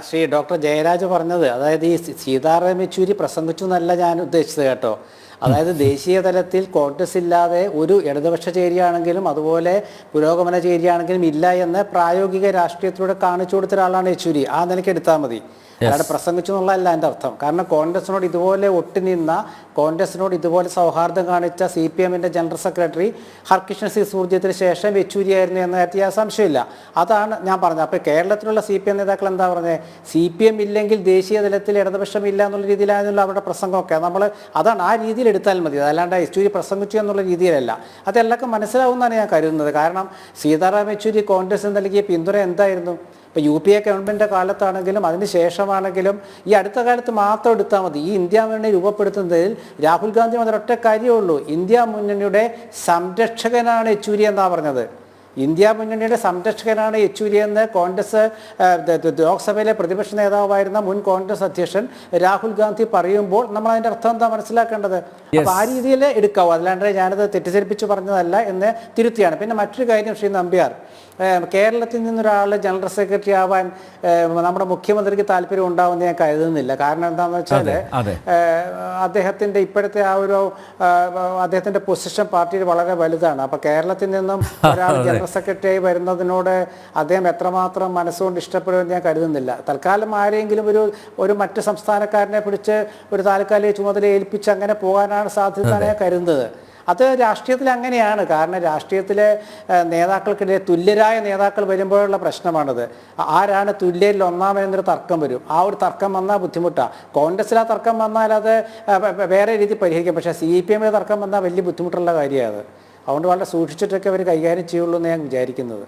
Shri doctor Jayaraj പറഞ്ഞത്, അതായത് ഈ സീതാറാം യെച്ചൂരി പ്രസംഗിച്ചു എന്നല്ല ഞാൻ ഉദ്ദേശിച്ചത് കേട്ടോ. അതായത് ദേശീയ തലത്തിൽ കോൺഗ്രസ് ഇല്ലാതെ ഒരു ഇടതുപക്ഷ ചേരിയാണെങ്കിലും അതുപോലെ പുരോഗമന ചേരിയാണെങ്കിലും ഇല്ല എന്ന് പ്രായോഗിക രാഷ്ട്രീയത്തിലൂടെ കാണിച്ചു കൊടുത്ത ഒരാളാണ് യെച്ചൂരി. ആ നിലയ്ക്ക് എടുത്താൽ മതി, അല്ലാതെ പ്രസംഗിച്ചു എന്നുള്ളതല്ല എൻ്റെ അർത്ഥം. കാരണം കോൺഗ്രസിനോട് ഇതുപോലെ ഒട്ടുനിന്ന, കോൺഗ്രസിനോട് ഇതുപോലെ സൗഹാർദ്ദം കാണിച്ച CPM-ൻ്റെ ജനറൽ സെക്രട്ടറി ഹർകിഷൻ സിംഗ് സൂർജിത്തിന് ശേഷം യെച്ചൂരി ആയിരുന്നു എന്ന കാര്യത്തിൽ സംശയമില്ല. അതാണ് ഞാൻ പറഞ്ഞത്. അപ്പോൾ കേരളത്തിലുള്ള CPM നേതാക്കൾ എന്താ പറഞ്ഞത്? CPM ഇല്ലെങ്കിൽ ദേശീയ തലത്തിൽ ഇടതുപക്ഷം ഇല്ല എന്നുള്ള രീതിയിലായിരുന്നല്ലോ അവരുടെ പ്രസംഗമൊക്കെ. നമ്മൾ അതാണ് ആ രീതിയിൽ എടുത്താൽ മതി, അതല്ലാണ്ട് യെച്ചൂരി പ്രസംഗിച്ചു എന്നുള്ള രീതിയിലല്ല. അതെല്ലാവർക്കും മനസ്സിലാവുമെന്നാണ് ഞാൻ കരുതുന്നത്. കാരണം സീതാറാം യെച്ചൂരി കോൺഗ്രസിന് നൽകിയ പിന്തുണ എന്തായിരുന്നു? ഇപ്പോൾ UPA ഗവൺമെൻറ്റിൻ്റെ കാലത്താണെങ്കിലും അതിന് ശേഷമാണെങ്കിലും ഈ അടുത്ത കാലത്ത് മാത്രം എടുത്താൽ മതി. ഈ ഇന്ത്യ മുന്നണി രൂപപ്പെടുത്തുന്നതിൽ രാഹുൽ ഗാന്ധി ഒരൊറ്റ കാര്യമേ ഉള്ളൂ: ഇന്ത്യ മുന്നണിയുടെ സംരക്ഷകനാണ് യെച്ചൂരി എന്നാണ് പറഞ്ഞത്. ഇന്ത്യ മുന്നണിയുടെ സംരക്ഷകനാണ് യെച്ചൂരി എന്ന് കോൺഗ്രസ് ലോക്സഭയിലെ പ്രതിപക്ഷ നേതാവായിരുന്ന മുൻ കോൺഗ്രസ് അധ്യക്ഷൻ രാഹുൽ ഗാന്ധി പറയുമ്പോൾ നമ്മൾ അതിൻ്റെ അർത്ഥം എന്താ മനസ്സിലാക്കേണ്ടത്? അപ്പോൾ ആ രീതിയിൽ എടുക്കാവൂ, അല്ലാണ്ട് ഞാനത് തെറ്റിദ്ധരിപ്പിച്ച് പറഞ്ഞതല്ല എന്ന് തിരുത്തിയാണ്. പിന്നെ മറ്റൊരു കാര്യം, ശ്രീ നമ്പ്യാർ, കേരളത്തിൽ നിന്നൊരാൾ ജനറൽ സെക്രട്ടറി ആവാൻ നമ്മുടെ മുഖ്യമന്ത്രിക്ക് താല്പര്യം ഉണ്ടാവുമെന്ന് ഞാൻ കരുതുന്നില്ല. കാരണം എന്താണെന്ന് വെച്ചാൽ അദ്ദേഹത്തിൻ്റെ ഇപ്പോഴത്തെ ആ ഒരു അദ്ദേഹത്തിൻ്റെ പൊസിഷൻ പാർട്ടിയിൽ വളരെ വലുതാണ്. അപ്പോൾ കേരളത്തിൽ നിന്നും ഒരാൾ ജനറൽ സെക്രട്ടറി ആയി വരുന്നതിനോട് അദ്ദേഹം എത്രമാത്രം മനസ്സുകൊണ്ട് ഇഷ്ടപ്പെടുമെന്ന് ഞാൻ കരുതുന്നില്ല. തൽക്കാലം ആരെങ്കിലും ഒരു മറ്റ് സംസ്ഥാനക്കാരനെ പിടിച്ച് ഒരു താൽക്കാലിക ചുമതല ഏൽപ്പിച്ച് അങ്ങനെ പോകാനാണ് സാധ്യത ഞാൻ കരുതുന്നത്. അത് രാഷ്ട്രീയത്തിൽ അങ്ങനെയാണ്. കാരണം രാഷ്ട്രീയത്തിലെ നേതാക്കൾക്കിടെ തുല്യരായ നേതാക്കൾ വരുമ്പോഴുള്ള പ്രശ്നമാണത്. ആരാണ് തുല്യരിൽ ഒന്നാമതെന്നൊരു തർക്കം വരും. ആ ഒരു തർക്കം വന്നാൽ ബുദ്ധിമുട്ടാണ്. കോൺഗ്രസ്സിൽ ആ തർക്കം വന്നാൽ അത് വേറെ രീതി പരിഹരിക്കും. പക്ഷേ CPM-ലെ തർക്കം വന്നാൽ വലിയ ബുദ്ധിമുട്ടുള്ള കാര്യമാണ് അത്. അതുകൊണ്ട് വളരെ സൂക്ഷിച്ചിട്ടൊക്കെ അവർ കൈകാര്യം ചെയ്യുള്ളൂ എന്ന് ഞാൻ വിചാരിക്കുന്നത്.